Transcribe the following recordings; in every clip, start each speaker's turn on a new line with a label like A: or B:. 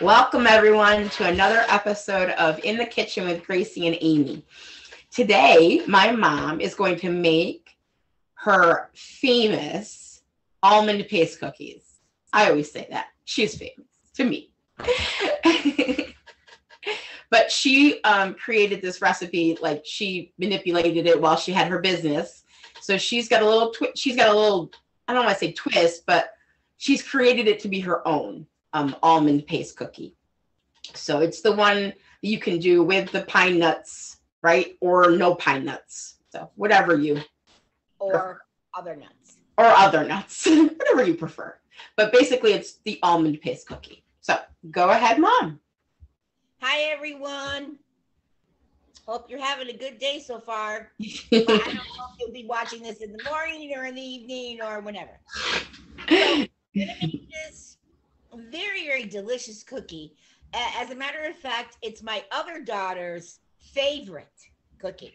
A: Welcome, everyone, to another episode of In the Kitchen with Gracie and Amy. Today, my mom is going to make her famous almond paste cookies. I always say that. She's famous to me. But she created this recipe, like she manipulated it while she had her business. So she's got a little, I don't want to say twist, but she's created it to be her own almond paste cookie. So it's the one that you can do with the pine nuts, right? Or no pine nuts. So whatever you
B: or other nuts.
A: Or other nuts, whatever you prefer. But basically it's the almond paste cookie. So go ahead, Mom.
B: Hi, everyone. Hope you're having a good day so far. But I don't know if you'll be watching this in the morning or in the evening or whenever. So I'm going to make this very, very delicious cookie. As a matter of fact, it's my other daughter's favorite cookie.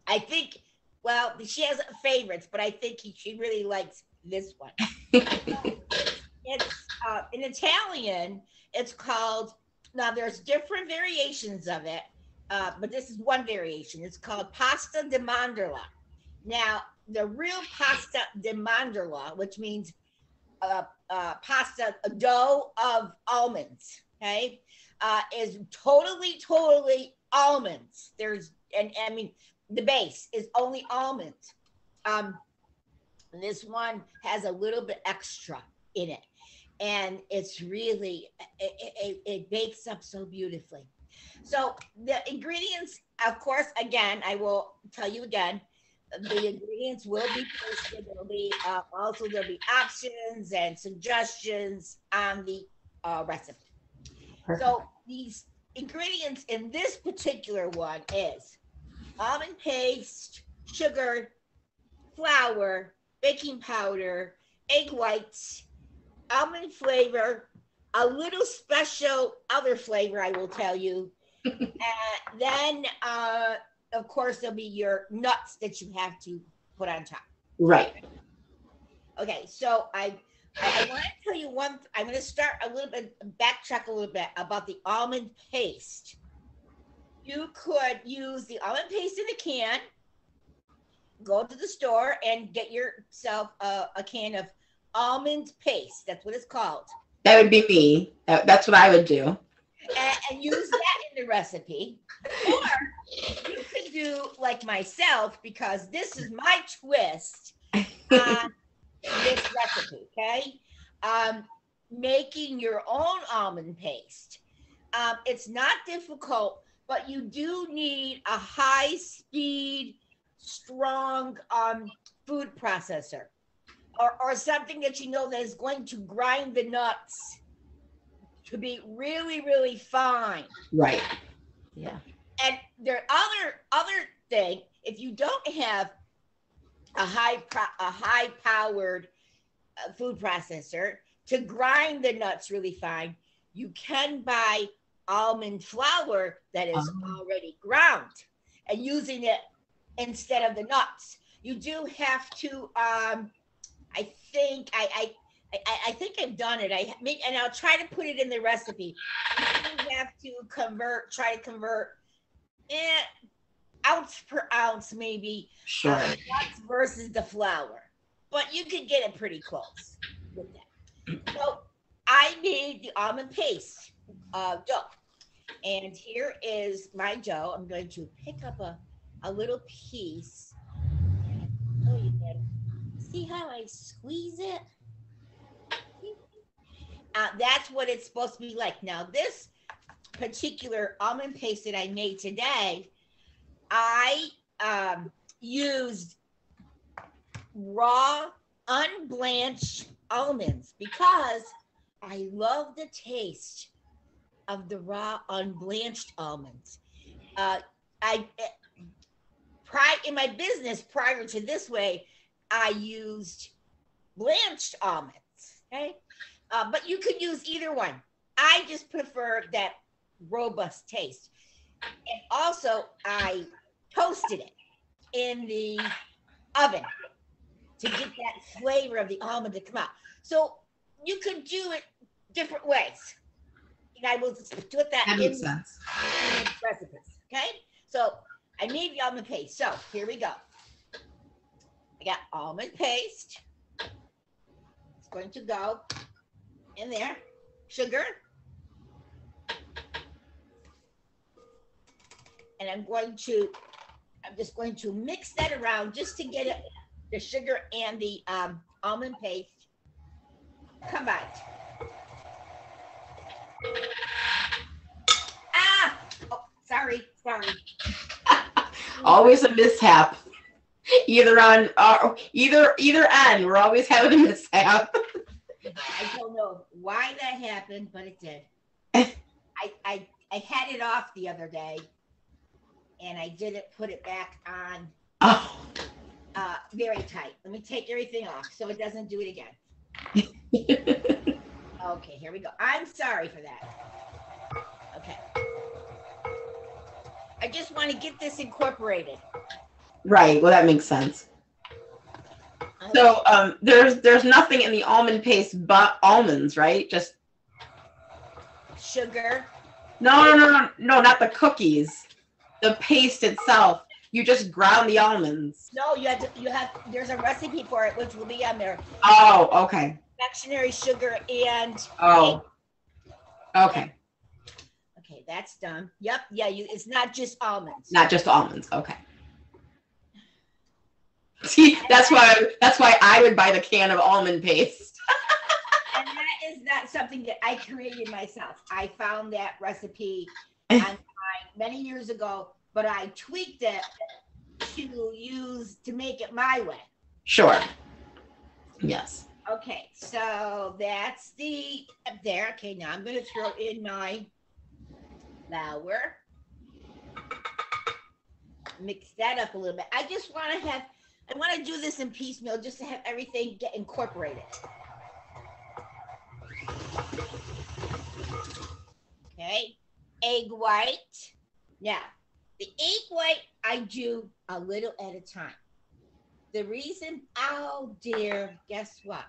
B: I think, well, she has favorites, but I think she really likes this one. It's in Italian, it's called, now there's different variations of it, but this is one variation. It's called pasta di mandorla. Now, the real pasta di mandorla, which means pasta, a dough of almonds, okay, is totally almonds. And I mean, the base is only almonds. This one has a little bit extra in it, and it's really, it bakes up so beautifully. So the ingredients, of course, again, I will tell you again, the ingredients will be posted. There'll be there'll be options and suggestions on the recipe.
A: Perfect.
B: So these ingredients in this particular one is almond paste, sugar, flour, baking powder, egg whites, almond flavor, a little special other flavor I will tell you. And then of course, there'll be your nuts that you have to put on top.
A: Right.
B: Okay, so I want to tell you one. I'm going to start a little bit, backtrack a little bit about the almond paste. You could use the almond paste in a can. Go to the store and get yourself a can of almond paste. That's what it's called.
A: That would be me. That's what I would do.
B: And use that in the recipe. Or you could do like myself, because this is my twist on this recipe, okay? Making your own almond paste. It's not difficult, but you do need a high-speed, strong food processor, or something that you know that is going to grind the nuts to be really fine.
A: Right. Yeah.
B: And there other thing, if you don't have a high powered food processor to grind the nuts really fine, you can buy almond flour that is already ground and using it instead of the nuts. You do have to I think I've done it. And I'll try to put it in the recipe. You have to try to convert ounce per ounce, maybe.
A: Sure.
B: Nuts versus the flour, but you could get it pretty close with that. So I made the almond paste dough, and here is my dough. I'm going to pick up a little piece. Oh, you can see how I squeeze it. That's what it's supposed to be like. Now, this particular almond paste that I made today, I used raw, unblanched almonds because I love the taste of the raw, unblanched almonds. In my business prior to this way, I used blanched almonds. Okay. But you could use either one. I just prefer that robust taste. And also, I toasted it in the oven to get that flavor of the almond to come out. So you could do it different ways. I will put that
A: That
B: in
A: makes sense.
B: recipes. Okay, so I need the almond paste. So here we go. I got almond paste. It's going to go in there. Sugar. And I'm just going to mix that around just to get it, the sugar and the almond paste combined. Ah! Oh, sorry.
A: Always a mishap. Either on either end, we're always having a mishap.
B: I don't know why that happened, but it did. I had it off the other day, and I didn't put it back on very tight. Let me take everything off so it doesn't do it again. Okay, here we go. I'm sorry for that. Okay. I just want to get this incorporated.
A: Right. Well, that makes sense. Okay. So there's nothing in the almond paste but almonds, right? Just
B: sugar.
A: No, not the cookies. The paste itself. You just ground the almonds.
B: No, you have there's a recipe for it which will be on there.
A: Oh, okay.
B: Confectionery sugar and
A: oh. Okay.
B: Okay, that's done. Yep, yeah, it's not just almonds.
A: Not just almonds. Okay. See, that's why I would buy the can of almond paste.
B: And that is not something that I created myself. I found that recipe online many years ago, but I tweaked it to make it my way.
A: Sure. Yes.
B: Okay, so that's up there. Okay, now I'm going to throw in my flour. Mix that up a little bit. I want to do this in piecemeal just to have everything get incorporated. Okay, egg white. Now, the egg white I do a little at a time. The reason, oh dear, guess what?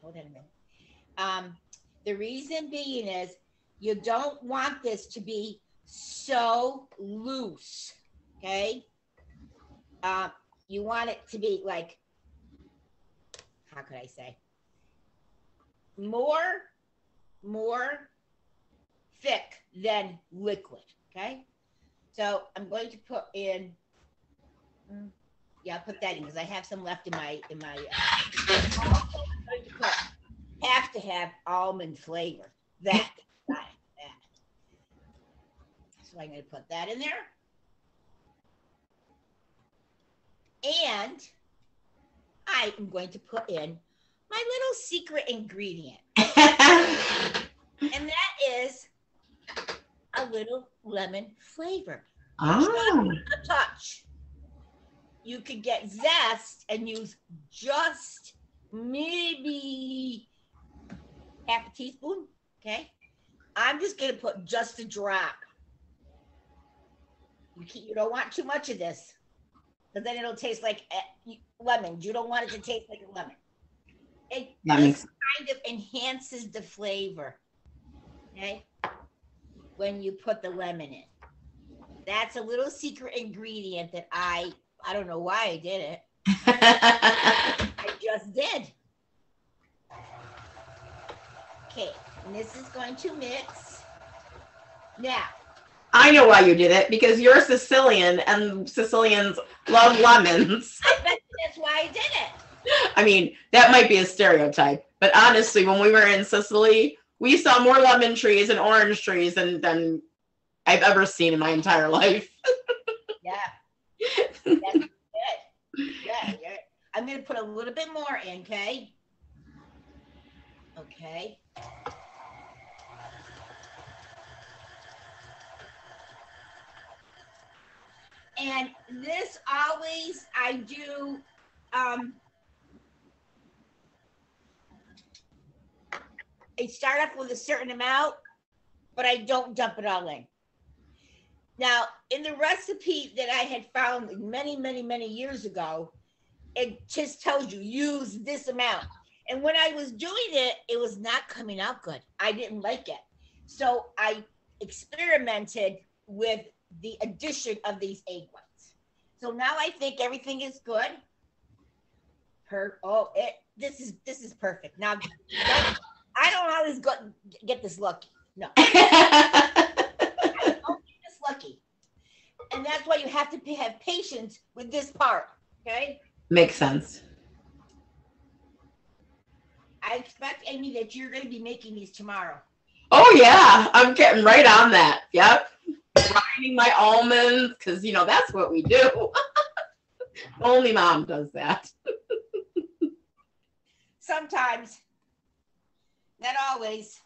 B: Hold on a minute. The reason being is you don't want this to be so loose, okay? You want it to be like, how could I say? More thick than liquid, okay? So I'm going to put in, I'll put that in because I have some left in my also I'm going to have to have almond flavor. That. So I'm going to put that in there. And I am going to put in my little secret ingredient. And that is a little lemon flavor.
A: Oh.
B: A touch. You could get zest and use just maybe half a teaspoon. Okay. I'm just going to put just a drop. You don't want too much of this because then it'll taste like lemon. You don't want it to taste like a lemon. It just kind of enhances the flavor. Okay. When you put the lemon in. That's a little secret ingredient that I don't know why I did it. I just did. Okay, and this is going to mix. Now.
A: I know why you did it, because you're Sicilian and Sicilians love lemons.
B: I bet that's why I did it.
A: I mean, that might be a stereotype, but honestly, when we were in Sicily, we saw more lemon trees and orange trees than I've ever seen in my entire life.
B: Yeah. That's good. Yeah. I'm going to put a little bit more in, okay? Okay. And this always I do I start off with a certain amount, but I don't dump it all in. Now, in the recipe that I had found many, many, many years ago, it just tells you use this amount. And when I was doing it, it was not coming out good. I didn't like it. So I experimented with the addition of these egg whites. So now I think everything is good. This is perfect. Now I don't always get this lucky. No. I don't get this lucky. And that's why you have to have patience with this part. Okay?
A: Makes sense.
B: I expect, Amy, that you're going to be making these tomorrow.
A: Oh yeah, I'm getting right on that. Yep. Grinding my almonds, because you know that's what we do. Only mom does that.
B: Sometimes. Not always.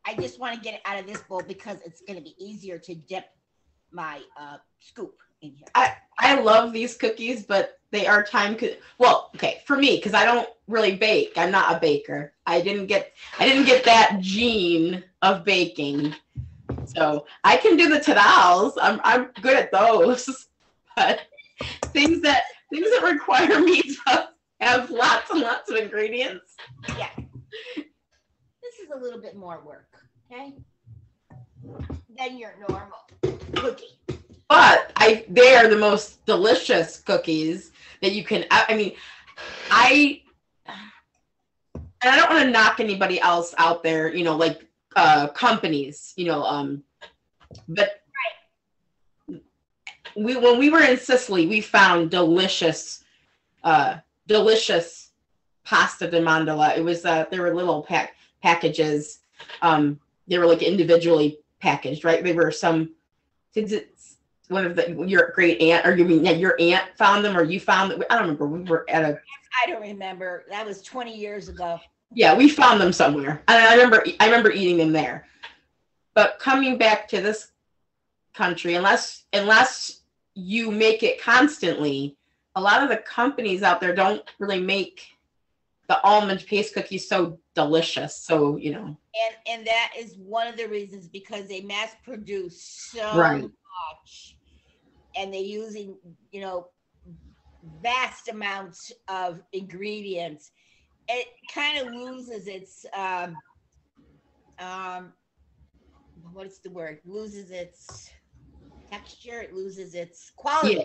B: I just want to get it out of this bowl because it's going to be easier to dip my scoop in here.
A: I love these cookies, but they are well, okay, for me, because I don't really bake. I'm not a baker. I didn't get that gene of baking. So I can do the tadals. I'm good at those. But things that require me to have lots and lots of ingredients.
B: Yeah. This is a little bit more work, okay? Than your normal cookie.
A: But they are the most delicious cookies that you can. I mean, I don't want to knock anybody else out there, you know, like companies, you know, but when we were in Sicily, we found delicious pasta di mandorla. It was there were little packages. They were like individually packaged, right? They were one of your great aunt, or you mean your aunt found them, or you found them? I don't remember. We were at
B: I don't remember. That was 20 years ago.
A: Yeah, we found them somewhere, and I remember eating them there. But coming back to this country, unless you make it constantly, a lot of the companies out there don't really make the almond paste cookies so delicious. So, you know.
B: And that is one of the reasons, because they mass produce so much. And they're using, you know, vast amounts of ingredients. It kind of loses its what's the word? Loses its texture. It loses its quality.
A: Yeah.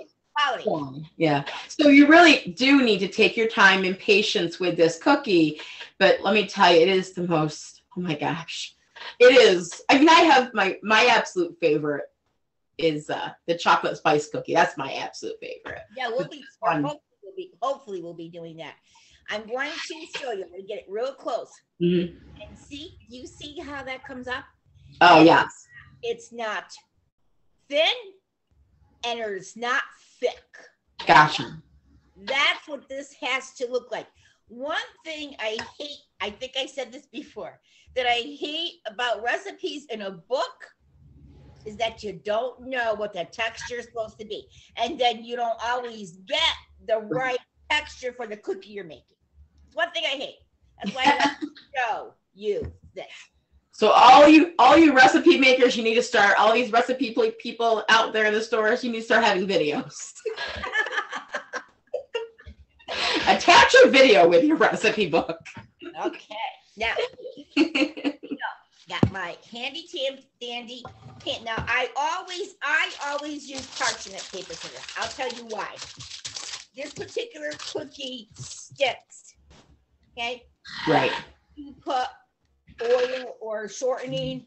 A: Quality. Yeah. So you really do need to take your time and patience with this cookie. But let me tell you, it is the most. Oh my gosh, it is. I mean, I have my absolute favorite is the chocolate spice cookie. That's my absolute favorite.
B: Yeah, hopefully we'll be doing that. I'm going to show you. I'm going to get it real close.
A: Mm-hmm.
B: And see, you see how that comes up?
A: Oh, yes.
B: It's not thin and it's not thick.
A: Gotcha.
B: That's what this has to look like. One thing I hate, I think I said this before, that I hate about recipes in a book is that you don't know what the texture is supposed to be. And then you don't always get the right texture for the cookie you're making. It's one thing I hate. That's why I want to show you this.
A: So all you recipe makers, you need to start, all these recipe people out there in the stores, you need to start having videos. Attach a video with your recipe book.
B: Okay. Now, got my handy dandy pan. Now, I always use parchment paper for this. I'll tell you why. This particular cookie sticks. Okay?
A: Right.
B: You put oil or shortening,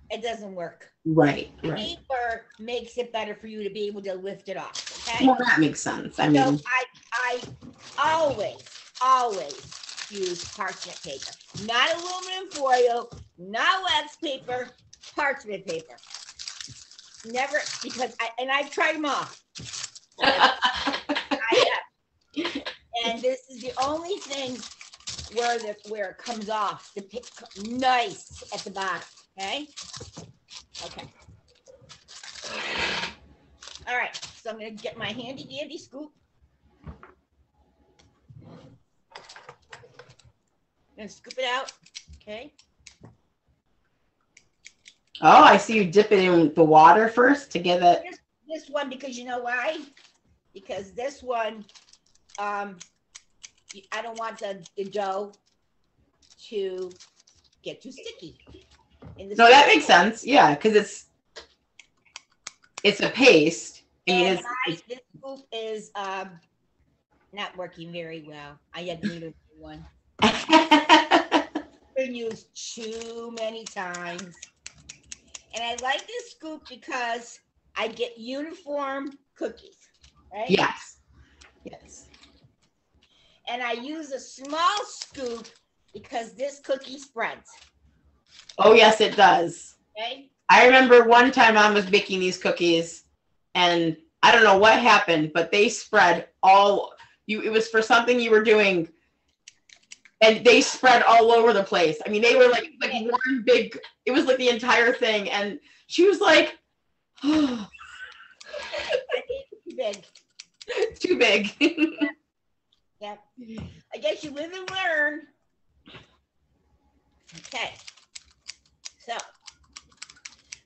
B: it doesn't work.
A: Right.
B: Paper makes it better for you to be able to lift it off. Okay?
A: Well, that makes sense. I mean,
B: so I always use parchment paper, not aluminum foil, not wax paper, parchment paper. Never, because I've tried them all. And this is the only thing where it comes off nice at the bottom. Okay. All right. So I'm going to get my handy dandy scoop. I'm going to scoop it out. Okay.
A: Oh, I see you dip it in the water first to get it.
B: this one because you know why? Because this one, I don't want the dough to get too sticky.
A: No, that makes sense. Yeah, because it's a paste.
B: And this scoop is not working very well. I had to need a new one. Been used too many times. And I like this scoop because I get uniform cookies, right?
A: Yes. Yes.
B: And I use a small scoop because this cookie spreads.
A: Oh, yes, it does.
B: Okay.
A: I remember one time Mom was baking these cookies, and I don't know what happened, but they spread it was for something you were doing, and they spread all over the place. I mean, they were like one big, it was like the entire thing. And she was like, oh.
B: Too big.
A: Too big.
B: Yep. I guess you live and learn. Okay. So,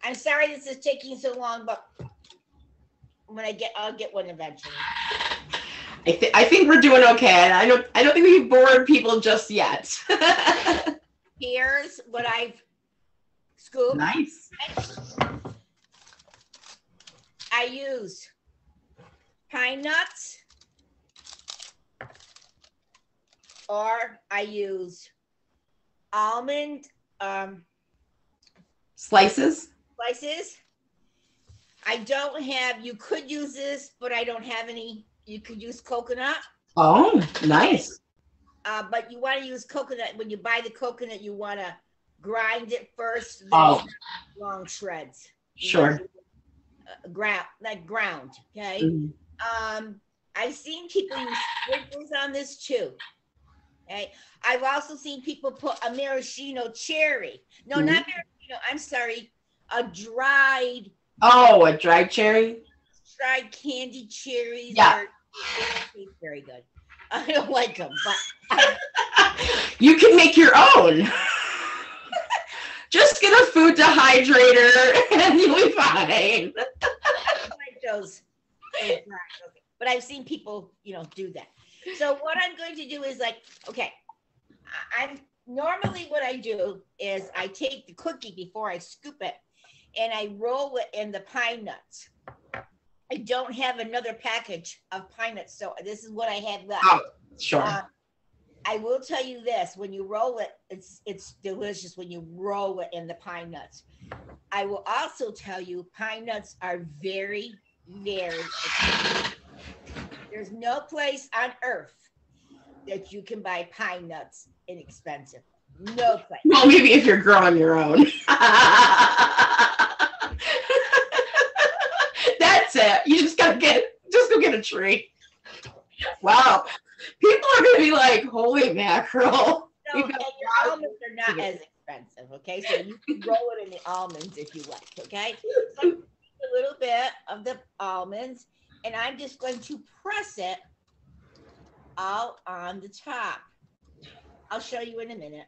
B: I'm sorry this is taking so long, but I'll get one eventually.
A: I think we're doing okay. I don't think we've bored people just yet.
B: Here's what I've scooped.
A: Nice.
B: I use pine nuts, or I use almond
A: Slices.
B: I don't have, you could use this, but I don't have any. You could use coconut.
A: Oh, nice.
B: But you want to use coconut. When you buy the coconut, you want to grind it first. Long shreds.
A: Sure.
B: Ground. Okay.
A: Mm-hmm.
B: I've seen people use sprinkles on this too. Okay. I've also seen people put a maraschino cherry. No, not maraschino. I'm sorry. A dried.
A: Oh, a dried cherry.
B: Dried candy cherries.
A: Yeah.
B: Taste very good. I don't like them, but
A: you can make your own. Just get a food dehydrator and you'll be fine.
B: I like those. But I've seen people, do that. So what I'm going to do is normally what I do is I take the cookie before I scoop it and I roll it in the pine nuts. I don't have another package of pine nuts, so this is what I have left.
A: Oh, sure.
B: I will tell you this: when you roll it, it's delicious when you roll it in the pine nuts. I will also tell you, pine nuts are very, very expensive. There's no place on earth that you can buy pine nuts inexpensive. No place.
A: Well, maybe if you're growing your own. That's it. You just go get a tree. Wow. People are gonna be like, holy mackerel.
B: No, and your almonds are not as expensive, okay? So you can roll it in the almonds if you like, okay? So a little bit of the almonds, and I'm just going to press it all on the top. I'll show you in a minute.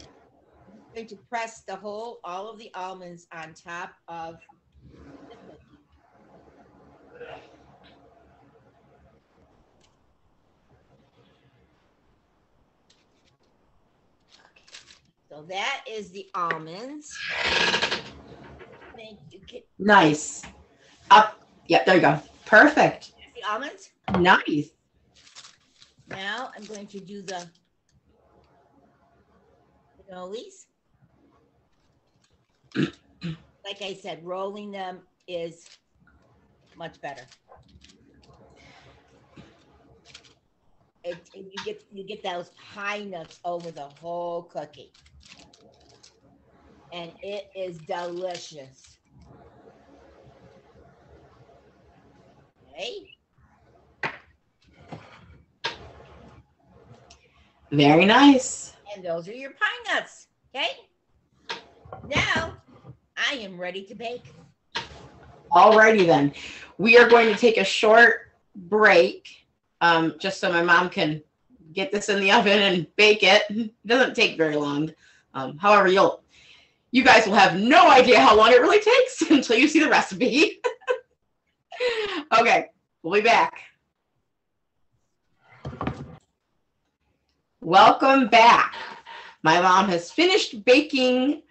B: I'm going to press all of the almonds on top of the cookie. So that is the almonds.
A: Nice. Up. Yep, there you go. Perfect.
B: The almonds.
A: Nice.
B: Now I'm going to do the cannolis. Like I said, rolling them is much better. You get those pine nuts over the whole cookie. And it is delicious. Okay.
A: Very nice.
B: And those are your pine nuts. Okay. Now I am ready to bake.
A: Alrighty then. We are going to take a short break, just so my mom can get this in the oven and bake it. It doesn't take very long. However, you guys will have no idea how long it really takes until you see the recipe. Okay, we'll be back. Welcome back. My mom has finished baking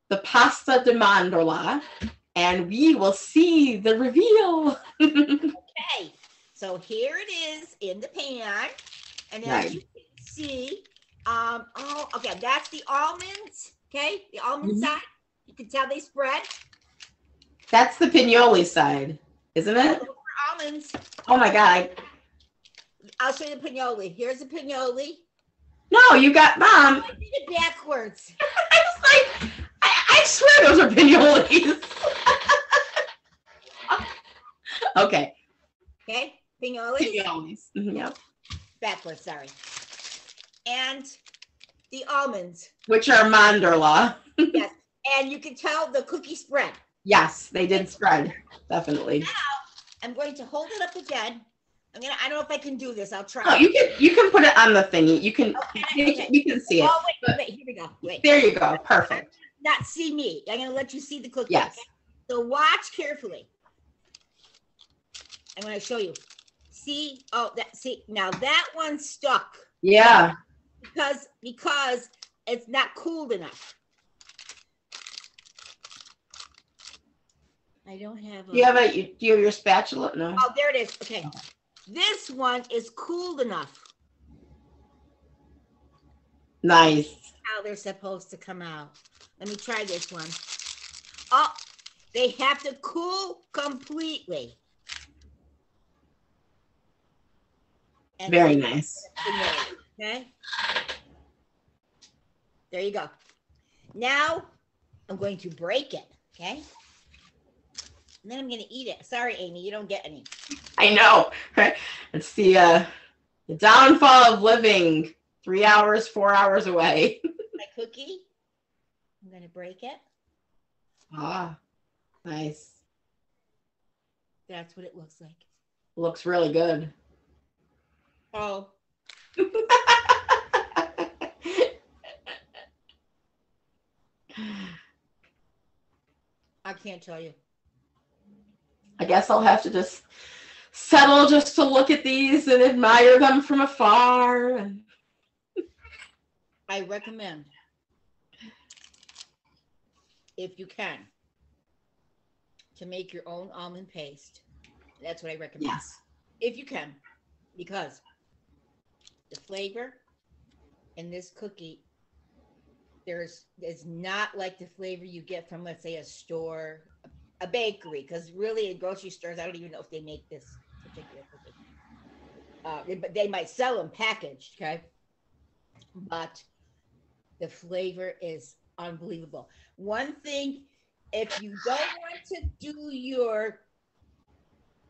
A: the pasta di mandorla, and we will see the reveal.
B: Okay, so here it is in the pan, and as you can see, oh, okay, that's the almonds. Okay, the almond side. You can tell they spread.
A: That's the pinoli side, isn't it?
B: Those are almonds.
A: Oh my God.
B: I'll show you the pinoli. Here's the pinoli.
A: No, you got, Mom.
B: I did it backwards.
A: I was like, I swear those are pinolis. Okay.
B: Okay, pinolis.
A: Pinolis. Yep.
B: Backwards, sorry. And the almonds.
A: Which are mandorla.
B: Yes, and you can tell the cookie spread.
A: Yes, they did spread. Definitely.
B: Now, I'm going to hold it up again. I don't know if I can do this. I'll try.
A: Oh, you can put it on the thingy. You can
B: Okay.
A: you can see it.
B: Oh, wait, here we go. Wait.
A: There you go. Perfect.
B: Not see me. I'm going to let you see the cookie.
A: Yes.
B: Okay? So watch carefully. I'm going to show you. See? Oh, now that one's stuck.
A: Yeah.
B: Because it's not cooled enough. I don't have.
A: Do you have your spatula? No.
B: Oh, there it is. Okay. This one is cooled enough.
A: Nice.
B: How they're supposed to come out. Let me try this one. Oh, they have to cool completely. And
A: very nice.
B: Okay. There you go. Now I'm going to break it. Okay. And then I'm going to eat it. Sorry, Amy, you don't get any.
A: I know. It's the downfall of living 3 hours, 4 hours away.
B: My cookie. I'm going to break it.
A: Ah, nice.
B: That's what it looks like.
A: Looks really good.
B: Oh. I can't tell you.
A: I guess I'll have to just settle just to look at these and admire them from afar.
B: I recommend, if you can, to make your own almond paste. That's what I recommend.
A: Yes.
B: If you can, because the flavor in this cookie, it's not like the flavor you get from, let's say, a store, a bakery, because really in grocery stores, I don't even know if they make this particular cookie. But they might sell them packaged, okay? But the flavor is unbelievable. One thing, if you don't want to do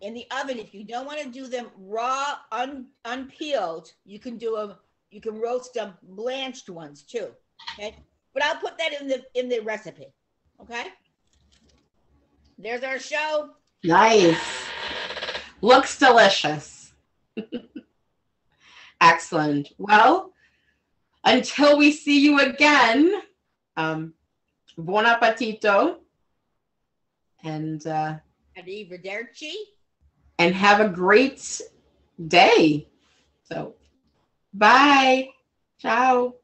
B: in the oven, if you don't want to do them raw, unpeeled, you can roast them blanched ones too, okay? But I'll put that in the recipe, okay? There's our show.
A: Nice. Looks delicious. Excellent. Well, until we see you again, buon appetito. And
B: Arrivederci.
A: And have a great day. So, bye. Ciao.